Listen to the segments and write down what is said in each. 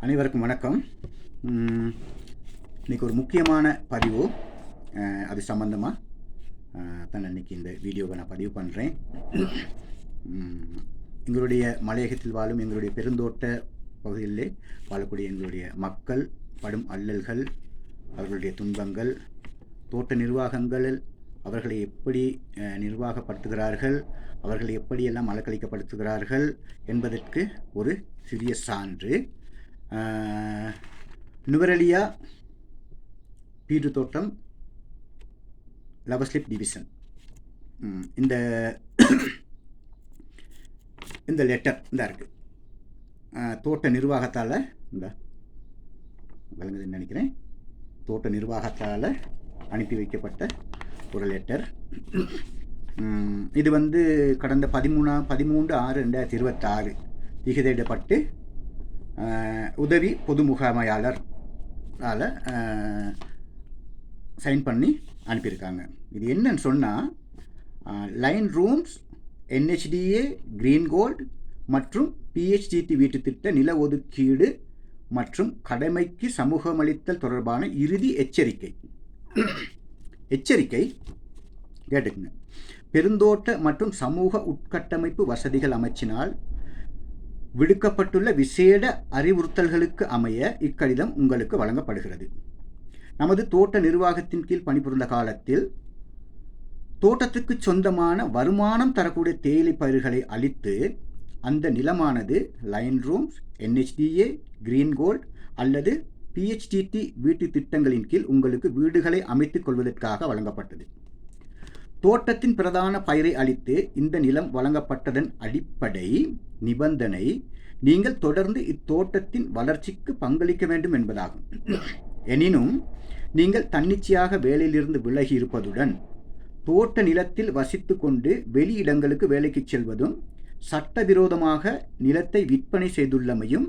அனைவருக்கும் வணக்கம். இன்றைக்கி ஒரு முக்கியமான பதிவு, அது சம்மந்தமாக தான் இன்றைக்கி இந்த வீடியோவை நான் பதிவு பண்ணுறேன். எங்களுடைய மலையகத்தில் வாழும் எங்களுடைய பெருந்தோட்ட பகுதிகளிலே வாழக்கூடிய எங்களுடைய மக்கள் படும் அல்லல்கள், அவர்களுடைய துன்பங்கள், தோட்ட நிர்வாகங்களில் அவர்களை எப்படி நிர்வாகப்படுத்துகிறார்கள், அவர்களை எப்படியெல்லாம் அலக்களிக்கப்படுத்துகிறார்கள் என்பதற்கு ஒரு சிறிய சான்று. நுவரெலியா பீடு தோட்டம் லவஸ்லிப் டிவிஷன், இந்த இந்த லெட்டர் இந்த இருக்குது. தோட்ட நிர்வாகத்தால் இந்த விளங்குதுன்னு நினைக்கிறேன். தோட்ட நிர்வாகத்தால் அனுப்பி வைக்கப்பட்ட ஒரு லெட்டர். இது கடந்த 13/6/2026 திகதியிடப்பட்டு உதவி பொது முகாமையாளரால் சைன் பண்ணி அனுப்பியிருக்காங்க. இது என்னன்னு சொன்னால், line rooms, NHDA green gold மற்றும் PHGT வீட்டு திட்ட நில ஒதுக்கீடு மற்றும் கடமைக்கு சமூகமளித்தல் தொடர்பான இறுதி எச்சரிக்கை. எச்சரிக்கை கேட்டுக்குங்க. பெருந்தோட்ட மற்றும் சமூக உட்கட்டமைப்பு வசதிகள் அமைச்சினால் விடுக்கப்பட்டுள்ள விசேட அறிவுறுத்தல்களுக்கு அமைய இக்கடிதம் உங்களுக்கு வழங்கப்படுகிறது. நமது தோட்ட நிர்வாகத்தின் கீழ் பணிபுரிந்த காலத்தில் தோட்டத்துக்கு சொந்தமான வருமானம் தரக்கூடிய தேயிலை பயிர்களை அளித்து அந்த நிலமானது line rooms, NHDA green gold அல்லது PHGT வீட்டு திட்டங்களின் கீழ் உங்களுக்கு வீடுகளை அமைத்துக் கொள்வதற்காக வழங்கப்பட்டது. தோட்டத்தின் பிரதான பயிரை அளித்து இந்த நிலம் வழங்கப்பட்டதன் அடிப்படை நிபந்தனை நீங்கள் தொடர்ந்து இத்தோட்டத்தின் வளர்ச்சிக்கு பங்களிக்க வேண்டும் என்பதாகும். எனினும் நீங்கள் தன்னிச்சையாக வேலையிலிருந்து விலகி இருப்பதுடன் தோட்ட நிலத்தில் வசித்து கொண்டு வெளியிடங்களுக்கு வேலைக்கு செல்வதும் சட்டவிரோதமாக நிலத்தை விற்பனை செய்துள்ளமையும்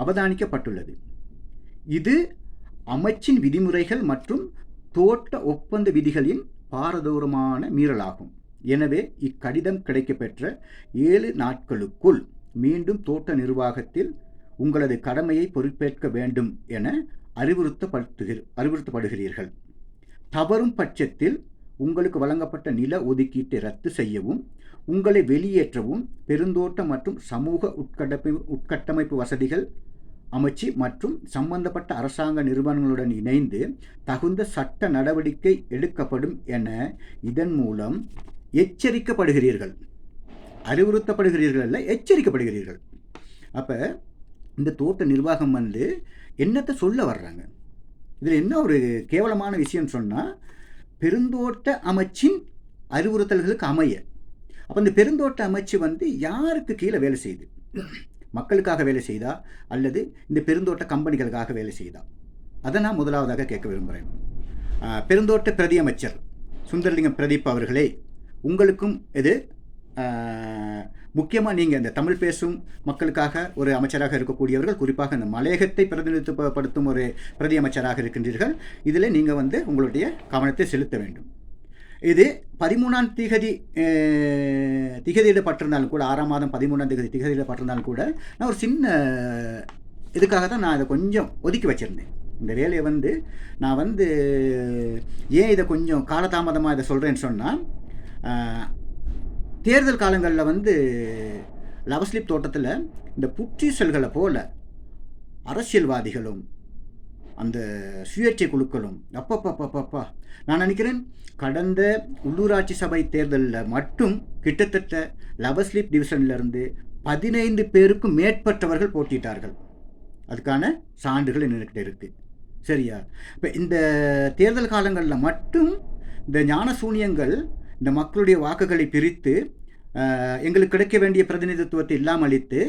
அவதானிக்கப்பட்டுள்ளது. இது அமைச்சின் விதிமுறைகள் மற்றும் தோட்ட ஒப்பந்த விதிகளின் பாரதூரமான மீறலாகும். எனவே இக்கடிதம் கிடைக்கப்பெற்ற 7 நாட்களுக்குள் மீண்டும் தோட்ட நிர்வாகத்தில் உங்களது கடமையை பொறுப்பேற்க வேண்டும் என அறிவுறுத்தப்படுகிறீர்கள். தவறும் பட்சத்தில் உங்களுக்கு வழங்கப்பட்ட நில ஒதுக்கீட்டை ரத்து செய்யவும், உங்களை வெளியேற்றவும் பெருந்தோட்ட மற்றும் சமூக உட்கட்டமைப்பு வசதிகள் அமைச்சு மற்றும் சம்பந்தப்பட்ட அரசாங்க நிறுவனங்களுடன் இணைந்து தகுந்த சட்ட நடவடிக்கை எடுக்கப்படும் என இதன் மூலம் எச்சரிக்கப்படுகிறீர்கள். அறிவுறுத்தப்படுகிறீர்கள் அல்ல, எச்சரிக்கப்படுகிறீர்கள். அப்போ இந்த தோட்ட நிர்வாகம் என்னத்தை சொல்ல வர்றாங்க? இதில் என்ன ஒரு கேவலமான விஷயம் சொன்னால், பெருந்தோட்ட அமைச்சின் அறிவுறுத்தல்களுக்கு அமைய. அப்போ இந்த பெருந்தோட்ட அமைச்சு யாருக்கு கீழே வேலை செய்யுது? மக்களுக்காக வேலை செய்தா அல்லது இந்த பெருந்தோட்ட கம்பெனிகளுக்காக வேலை செய்தா? அதை நான் முதலாவதாக கேட்க விரும்புகிறேன். பெருந்தோட்ட பிரதி அமைச்சர் சுந்தரலிங்கம் பிரதீப் அவர்களே, உங்களுக்கும் இது முக்கியமாக நீங்கள் இந்த தமிழ் பேசும் மக்களுக்காக ஒரு அமைச்சராக இருக்கக்கூடியவர்கள், குறிப்பாக இந்த மலையகத்தை பிரதிநிதித்துவப்படுத்தும் ஒரு பிரதி அமைச்சராக இருக்கின்றீர்கள். இதில் நீங்கள் உங்களுடைய கவனத்தை செலுத்த வேண்டும். இது 13ஆம் திகதியிடப்பட்டிருந்தாலும் கூட, 6ஆம் மாதம் 13ஆம் தேதி திகதியிடப்பட்டிருந்தாலும் கூட, நான் ஒரு சின்ன இதுக்காக தான் நான் அதை கொஞ்சம் ஒதுக்கி வச்சுருந்தேன். இந்த வேலையை நான் ஏன் இதை கொஞ்சம் காலதாமதமாக இதை சொல்கிறேன்னு சொன்னால், தேர்தல் காலங்களில் லவஸ்லிப் தோட்டத்தில் இந்த புற்றீசல்களை போல் அரசியல்வாதிகளும் அந்த சுயேட்சை குழுக்களும் அப்பப்பா நான் நினைக்கிறேன், கடந்த உள்ளூராட்சி சபை தேர்தலில் மட்டும் கிட்டத்தட்ட லவஸ்லிப் டிவிஷன்லேருந்து 15 பேருக்கும் மேற்பட்டவர்கள் போட்டியிட்டார்கள். அதுக்கான சான்றுகள் என்கிட்ட இருக்குது. சரியா? இப்போ இந்த தேர்தல் காலங்களில் மட்டும் இந்த ஞான சூனியங்கள் இந்த மக்களுடைய வாக்குகளை பிரித்து எங்களுக்கு கிடைக்க வேண்டிய பிரதிநிதித்துவத்தை இல்லாமல் அளித்து,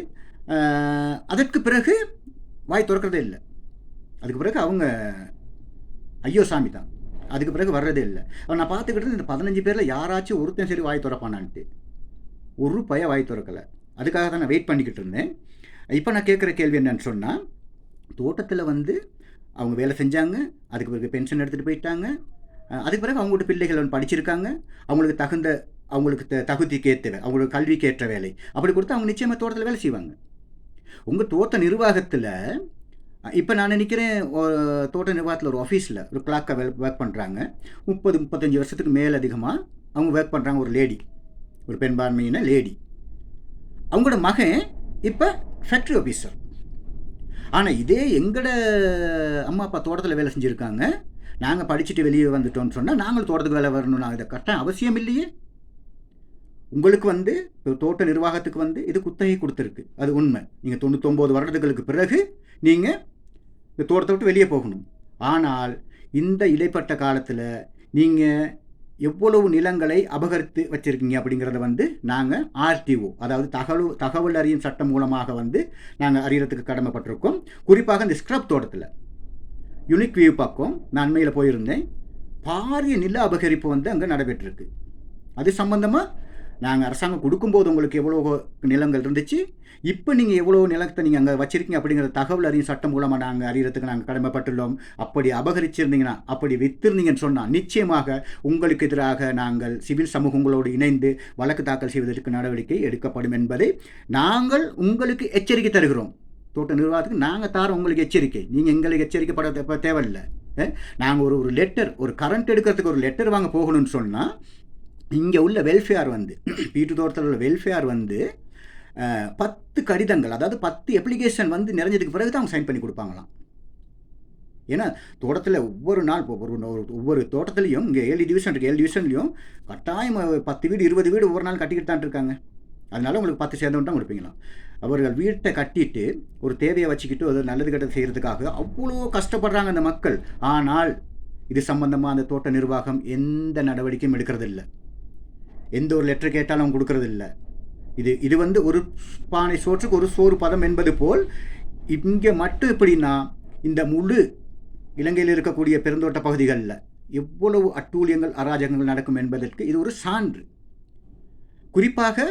அதற்கு பிறகு வாய் திறக்கிறதே இல்லை. அதுக்கு பிறகு அவங்க ஐயோ சாமி தான். அதுக்கு பிறகு வர்றதே இல்லை. நான் பார்த்துக்கிட்டு இந்த 15 பேரில் யாராச்சும் ஒருத்தன் சரி வாய் திறப்பானான்ட்டு ஒரு பய வாய் திறக்கலை. அதுக்காக தான் நான் வெயிட் பண்ணிக்கிட்டு இருந்தேன். இப்போ நான் கேட்குற கேள்வி என்னன்னு சொன்னால், தோட்டத்தில் அவங்க வேலை செஞ்சாங்க, அதுக்கு பிறகு பென்ஷன் எடுத்துகிட்டு போயிட்டாங்க, அதுக்கு பிறகு அவங்களோட பிள்ளைகள் படிச்சிருக்காங்க, அவங்களுக்கு தகுதிக்கு ஏற்ற வேலை, அவங்களுக்கு கல்விக்கு ஏற்ற வேலை அப்படி கொடுத்து அவங்க நிச்சயமாக தோட்டத்தில் வேலை செய்வாங்க. உங்கள் தோட்ட நிர்வாகத்தில் இப்போ நான் நினைக்கிறேன் தோட்ட நிர்வாகத்தில் ஒரு ஆஃபீஸில் ஒரு கிளாக்காக ஒர்க் பண்ணுறாங்க. 30-35 வருஷத்துக்கு மேல் அதிகமாக அவங்க ஒர்க் பண்ணுறாங்க. ஒரு லேடி, ஒரு பெண்பான்மையின லேடி. அவங்களோட மகன் இப்போ ஃபேக்ட்ரி ஆஃபீஸர். ஆனால் இதே எங்களோட அம்மா அப்பா தோட்டத்தில் வேலை செஞ்சுருக்காங்க. நாங்கள் படிச்சுட்டு வெளியே வந்துட்டோம்னு சொன்னால் நாங்களும் தோட்டத்துக்கு வேலை வரணும்னு இதை கட்டாயம் அவசியம் இல்லையே. உங்களுக்கு வந்து இப்போ தோட்ட நிர்வாகத்துக்கு வந்து இது குத்தகை கொடுத்துருக்கு, அது உண்மை. நீங்கள் 99 வருடங்களுக்கு பிறகு நீங்கள் இந்த தோட்டத்தை விட்டு வெளியே போகணும். ஆனால் இந்த இடைப்பட்ட காலத்தில் நீங்கள் எவ்வளவு நிலங்களை அபகரித்து வச்சுருக்கீங்க அப்படிங்கிறத வந்து நாங்கள் ஆர்டிஓ, அதாவது தகவல் அறியும் சட்டம் மூலமாக வந்து நாங்கள் அறியறதுக்கு கடமைப்பட்டிருக்கோம். குறிப்பாக இந்த ஸ்க்ரப் தோட்டத்தில் யூனிக் வியூ பக்கம் நான் அண்மையில் போயிருந்தேன். பாரிய நில அபகரிப்பு வந்து அங்கே நடைபெற்றிருக்கு. அது சம்பந்தமாக நாங்கள் அரசாங்கம் கொடுக்கும்போது உங்களுக்கு எவ்வளோ நிலங்கள் இருந்துச்சு, இப்போ நீங்கள் எவ்வளோ நிலத்தை நீங்கள் அங்கே வச்சுருக்கீங்க அப்படிங்கிற தகவல் அறியும் சட்டம் மூலமாக நாங்கள் அறியறதுக்கு நாங்கள் கடமைப்பட்டுள்ளோம். அப்படி அபகரிச்சிருந்தீங்கன்னா, அப்படி வித்திருந்தீங்கன்னு சொன்னால் நிச்சயமாக உங்களுக்கு எதிராக நாங்கள் சிவில் சமூகங்களோடு இணைந்து வழக்கு தாக்கல் செய்வதற்கு நடவடிக்கை எடுக்கப்படும் என்பதை நாங்கள் உங்களுக்கு எச்சரிக்கை தருகிறோம். தோட்ட நிர்வாகத்துக்கு நாங்கள் தாரோம் உங்களுக்கு எச்சரிக்கை. நீங்கள் எங்களுக்கு எச்சரிக்கைப்பட தேவையில்லை. நாங்கள் ஒரு லெட்டர், ஒரு கரண்ட் எடுக்கிறதுக்கு ஒரு லெட்டர் வாங்க போகணும்னு சொன்னால் இங்கே உள்ள வெல்ஃபேர் வந்து வீட்டு தோட்டத்தில் உள்ள வெல்ஃபேர் வந்து 10 கடிதங்கள், அதாவது 10 அப்ளிகேஷன் வந்து நிறைஞ்சதுக்கு பிறகு தான் அவங்க சைன் பண்ணி கொடுப்பாங்களாம். ஏன்னா தோட்டத்தில் ஒவ்வொரு தோட்டத்துலேயும் இங்கே 7 டிவிஷன் இருக்குது. 7 டிவிஷன்லையும் கட்டாயம் 10 வீடு 20 வீடு ஒவ்வொரு நாள் கட்டிக்கிட்டு தான் இருக்காங்க. அதனால உங்களுக்கு 10 சேர்ந்து தான் கொடுப்பீங்களாம். அவர்கள் வீட்டை கட்டிட்டு ஒரு தேவையை வச்சுக்கிட்டு அது நல்லது கெட்டது செய்கிறதுக்காக அவ்வளோ கஷ்டப்படுறாங்க அந்த மக்கள். ஆனால் இது சம்பந்தமாக அந்த தோட்ட நிர்வாகம் எந்த நடவடிக்கையும் எடுக்கிறதில்லை. எந்த ஒரு லெட்டர் கேட்டாலும் அவங்க கொடுக்கறதில்லை. இது வந்து ஒரு பானை சோற்றுக்கு ஒரு சோறு பதம் என்பது போல் இங்கே மட்டும் எப்படின்னா இந்த முழு இலங்கையில் இருக்கக்கூடிய பெருந்தோட்ட பகுதிகளில் எவ்வளவு அட்டூழியங்கள் அராஜகங்கள் நடக்கும் என்பதற்கு இது ஒரு சான்று. குறிப்பாக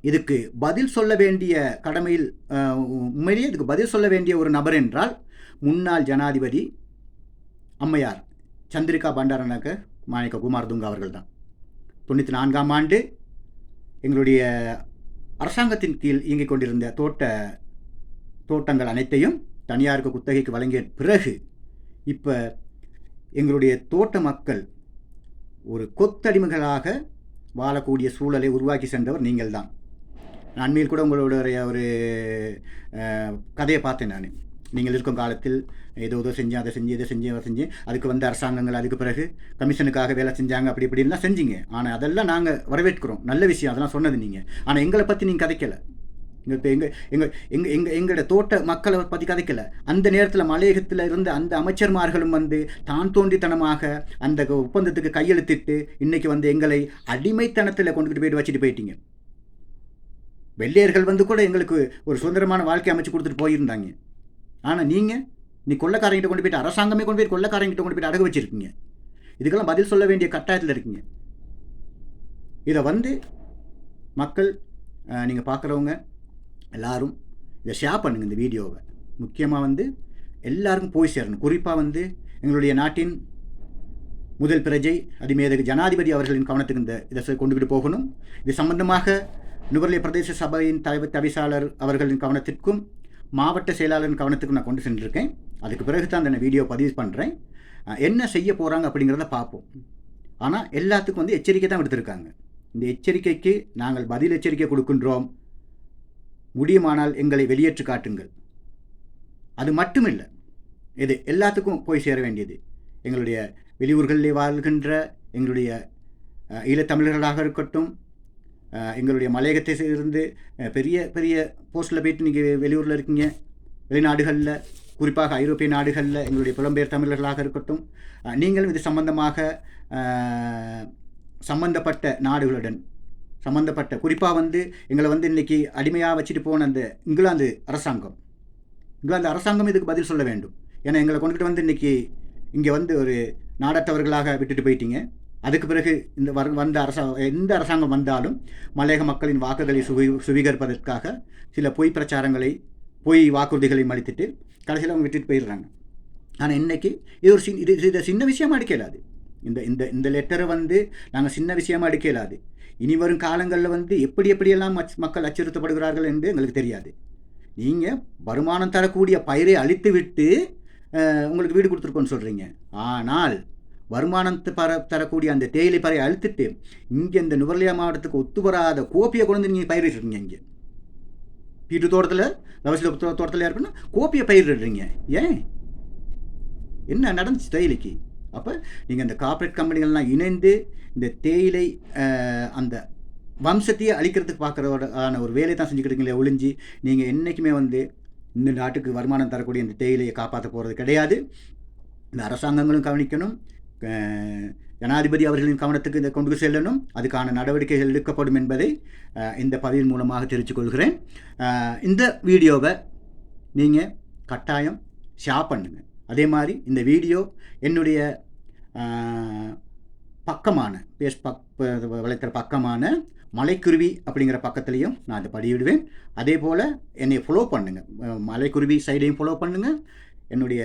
இதுக்கு பதில் சொல்ல வேண்டிய கடமையில் உண்மையிலேயே இதுக்கு பதில் சொல்ல வேண்டிய ஒரு நபர் என்றால் முன்னாள் ஜனாதிபதி அம்மையார் சந்திரிகா பண்டாரநாயக்க மாணிக்க குமாரதுங்க அவர்கள் தான். 94ஆம் ஆண்டு எங்களுடைய அரசாங்கத்தின் கீழ் இயங்கிக் கொண்டிருந்த தோட்டங்கள் அனைத்தையும் தனியாருக்கு குத்தகைக்கு வழங்கிய பிறகு இப்போ எங்களுடைய தோட்ட மக்கள் ஒரு கொத்தடிமைகளாக வாழக்கூடிய சூழலை உருவாக்கி சென்றவர் நீங்கள் தான். அண்மையில் கூட உங்களுடைய ஒரு கதையை பார்த்தேன் நான். நீங்கள் இருக்கும் காலத்தில் ஏதோ செஞ்சேன், அதை செஞ்சு, இதை செஞ்சேன், அதுக்கு வந்து அரசாங்கங்கள் அதுக்கு பிறகு கமிஷனுக்காக வேலை செஞ்சாங்க, அப்படி இப்படின்லாம் செஞ்சீங்க. ஆனால் அதெல்லாம் நாங்கள் வரவேற்கிறோம், நல்ல விஷயம், அதெல்லாம் சொன்னது நீங்கள். ஆனால் எங்களை பற்றி நீங்கள் கதைக்கலை. எங்களோட தோட்ட மக்களை பற்றி கதைக்கலை. அந்த நேரத்தில் மலையகத்தில் இருந்த அந்த அமைச்சர்மார்களும் வந்து தான் தோன்றித்தனமாக அந்த ஒப்பந்தத்துக்கு கையெழுத்திட்டு இன்றைக்கி வந்து எங்களை அடிமைத்தனத்தில் கொண்டுக்கிட்டு போயிட்டு வச்சுட்டு போயிட்டீங்க. வெள்ளையர்கள் வந்து கூட எங்களுக்கு ஒரு சுதந்திரமான வாழ்க்கை அமைச்சு கொடுத்துட்டு போயிருந்தாங்க. ஆனால் நீ கொள்ளைக்காரங்கிட்ட கொண்டு போயிட்டு, அரசாங்கமே கொண்டு போய் கொள்ளைக்காரங்கிட்ட கொண்டு போயிட்டு அடகு வச்சுருக்கீங்க. இதுக்கெல்லாம் பதில் சொல்ல வேண்டிய கட்டாயத்தில் இருக்கீங்க. இதை வந்து மக்கள், நீங்கள் பார்க்குறவங்க எல்லோரும் இதை ஷேர் பண்ணுங்கள். இந்த வீடியோவை முக்கியமாக வந்து எல்லாருக்கும் போய் சேரணும். குறிப்பாக வந்து எங்களுடைய நாட்டின் முதல் பிரஜை அதிமேதகு ஜனாதிபதி அவர்களின் கவனத்துக்கு இதை கொண்டுக்கிட்டு போகணும். இது சம்பந்தமாக நுவரெலியா பிரதேச சபையின் தவிசாளர் அவர்களின் கவனத்திற்கும் மாவட்ட செயலாளரின் கவனத்துக்கும் நான் கொண்டு சென்றிருக்கேன். அதுக்கு பிறகு தான் அந்த வீடியோ பதிவு பண்ணுறேன். என்ன செய்ய போகிறாங்க அப்படிங்கிறத பார்ப்போம். ஆனால் எல்லாத்துக்கும் வந்து எச்சரிக்கை தான் விடுத்திருக்காங்க. இந்த எச்சரிக்கைக்கு நாங்கள் பதில் எச்சரிக்கை கொடுக்கின்றோம். முடியுமானால் எங்களை வெளியேற்று காட்டுங்கள். அது மட்டுமில்லை, இது எல்லாத்துக்கும் போய் சேர வேண்டியது. எங்களுடைய வெளியூர்களிலே வாழ்கின்ற எங்களுடைய ஈழத்தமிழர்களாக இருக்கட்டும், எங்களுடைய மலையகத்தை இருந்து பெரிய பெரிய போஸ்ட்டில் போயிட்டு நீங்கள் வெளியூரில் இருக்கீங்க, வெளிநாடுகளில், குறிப்பாக ஐரோப்பிய நாடுகளில் எங்களுடைய புலம்பெயர் தமிழர்களாக இருக்கட்டும், நீங்களும் இது சம்பந்தமாக சம்பந்தப்பட்ட நாடுகளுடன் சம்பந்தப்பட்ட, குறிப்பாக வந்து எங்களை வந்து இன்றைக்கி அடிமையாக வச்சுட்டு போன அந்த இங்கிலாந்து அரசாங்கம் இதுக்கு பதில் சொல்ல வேண்டும். ஏன்னா எங்களை கொண்டுகிட்டு வந்து இன்றைக்கி இங்கே வந்து ஒரு நாடற்றவர்களாக விட்டுட்டு போயிட்டீங்க. அதுக்கு பிறகு இந்த எந்த அரசாங்கம் வந்தாலும் மலையக மக்களின் வாக்குகளை சுவீகரிப்பதற்காக சில பொய் பிரச்சாரங்களை, பொய் வாக்குறுதிகளை அளித்துட்டு கடைசியில் அவங்க விட்டுட்டு போயிடுறாங்க. ஆனால் இன்றைக்கி இது சின்ன விஷயமா எடுக்கலாது. இந்த லெட்டரை வந்து நாங்கள் சின்ன விஷயமா எடுக்கலாது. இனி வரும் காலங்களில் வந்து எப்படியெல்லாம் மக்கள் அச்சுறுத்தப்படுகிறார்கள் என்று எங்களுக்கு தெரியாது. நீங்கள் வருமானம் தரக்கூடிய பயிரை அழித்து விட்டு உங்களுக்கு வீடு கொடுத்துருக்கோன்னு சொல்கிறீங்க. ஆனால் வருமானத்தை தரக்கூடிய அந்த தேயிலை பயிரை அழுத்திட்டு இங்கே இந்த நுவரெலியா மாவட்டத்துக்கு ஒத்து வராத கோப்பியை கொண்டு வந்து நீங்கள் பயிரிட்டுருக்கீங்க. இங்கே வீட்டு தோட்டத்தில் லவசில தோட்டத்தில் இருக்குன்னா கோப்பியை பயிரிடுறீங்க. ஏன் என்ன நடந்துச்சு தேயிலைக்கு? அப்போ நீங்கள் இந்த கார்ப்பரேட் கம்பெனிகள்லாம் இணைந்து இந்த தேயிலை அந்த வம்சத்தையே அழிக்கிறதுக்கு பார்க்குறதான ஒரு வேலையை தான் செஞ்சுக்கிட்டு இருக்கீங்களே ஒழிஞ்சு நீங்கள் என்றைக்குமே இந்த நாட்டுக்கு வருமானம் தரக்கூடிய இந்த தேயிலையை காப்பாற்ற போகிறது கிடையாது. இந்த அரசாங்கங்களும் கவனிக்கணும், ஜனாதிபதி அவர்களின் கவனத்துக்கு இதை கொண்டு செல்லணும். அதுக்கான நடவடிக்கைகள் எடுக்கப்படும் என்பதை இந்த பதிவின் மூலமாக தெரிவித்துக் கொள்கிறேன். இந்த வீடியோவை நீங்கள் கட்டாயம் ஷேர் பண்ணுங்கள். அதே மாதிரி இந்த வீடியோ என்னுடைய பக்கமான வலைத்தள பக்கமான மலைக்குருவி அப்படிங்கிற பக்கத்துலேயும் நான் அதை பதிவிடுவேன். அதே போல் என்னை ஃபாலோ பண்ணுங்கள், மலைக்குருவி சைடையும் ஃபாலோ பண்ணுங்கள். என்னுடைய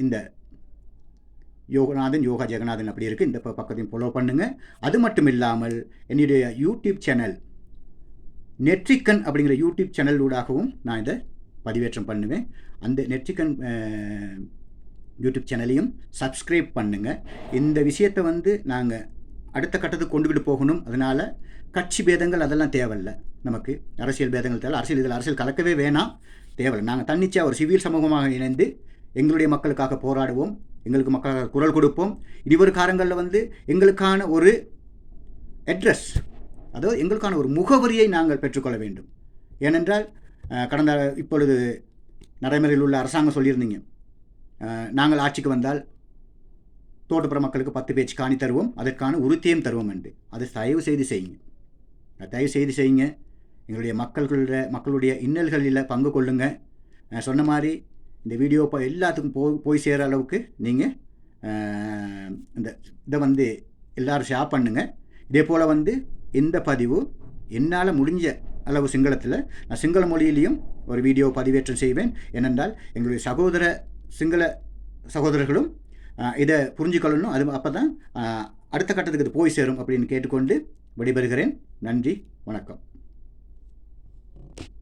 இந்த யோகா ஜெகநாதன் அப்படி இருக்குது, இந்த பக்கத்தையும் ஃபாலோ பண்ணுங்கள். அது மட்டும் இல்லாமல் என்னுடைய யூடியூப் சேனல் நெற்றிக்கண் அப்படிங்கிற யூடியூப் சேனல் ஊடாகவும் நான் இதை பதிவேற்றம் பண்ணுவேன். அந்த நெற்றிக்கண் யூடியூப் சேனலையும் சப்ஸ்கிரைப் பண்ணுங்கள். இந்த விஷயத்தை நாங்கள் அடுத்த கட்டத்துக்கு கொண்டுக்கிட்டு போகணும். அதனால் கட்சி பேதங்கள் அதெல்லாம் தேவையில்லை, நமக்கு அரசியல் பேதங்கள் தேவை. அரசியல் கலக்கவே வேணாம், தேவையில்லை. நாங்கள் தன்னிச்சையாக ஒரு சிவில் சமூகமாக இணைந்து எங்களுடைய மக்களுக்காக போராடுவோம், எங்களுக்கு மக்களுக்காக குரல் கொடுப்போம். இனிவரும் காலங்களில் எங்களுக்கான ஒரு அட்ரஸ், அதாவது எங்களுக்கான ஒரு முகவரியை நாங்கள் பெற்றுக்கொள்ள வேண்டும். ஏனென்றால் இப்பொழுது நடைமுறையில் உள்ள அரசாங்கம் சொல்லியிருந்தீங்க, நாங்கள் ஆட்சிக்கு வந்தால் தோட்டப்புற மக்களுக்கு 10 பேச்சு காணி தருவோம், அதற்கான உறுதியும் தருவோம் என்று. அதை தயவு செய்து செய்யுங்க. எங்களுடைய மக்களுடைய இன்னல்களில் பங்கு கொள்ளுங்க. நான் சொன்ன மாதிரி இந்த வீடியோ எல்லாத்துக்கும் போய் சேர அளவுக்கு நீங்கள் இதை எல்லோரும் ஷேர் பண்ணுங்கள். இதே போல் இந்த பதிவு என்னால் முடிஞ்ச அளவு சிங்களத்தில், நான் சிங்கள மொழியிலையும் ஒரு வீடியோ பதிவேற்றம் செய்வேன். ஏனென்றால் எங்களுடைய சிங்கள சகோதரர்களும் இதை புரிஞ்சுக்கொள்ளணும். அப்போ தான் அடுத்த கட்டத்துக்கு இது போய் சேரும் அப்படின்னு கேட்டுக்கொண்டு விடைபெறுகிறேன். நன்றி, வணக்கம்.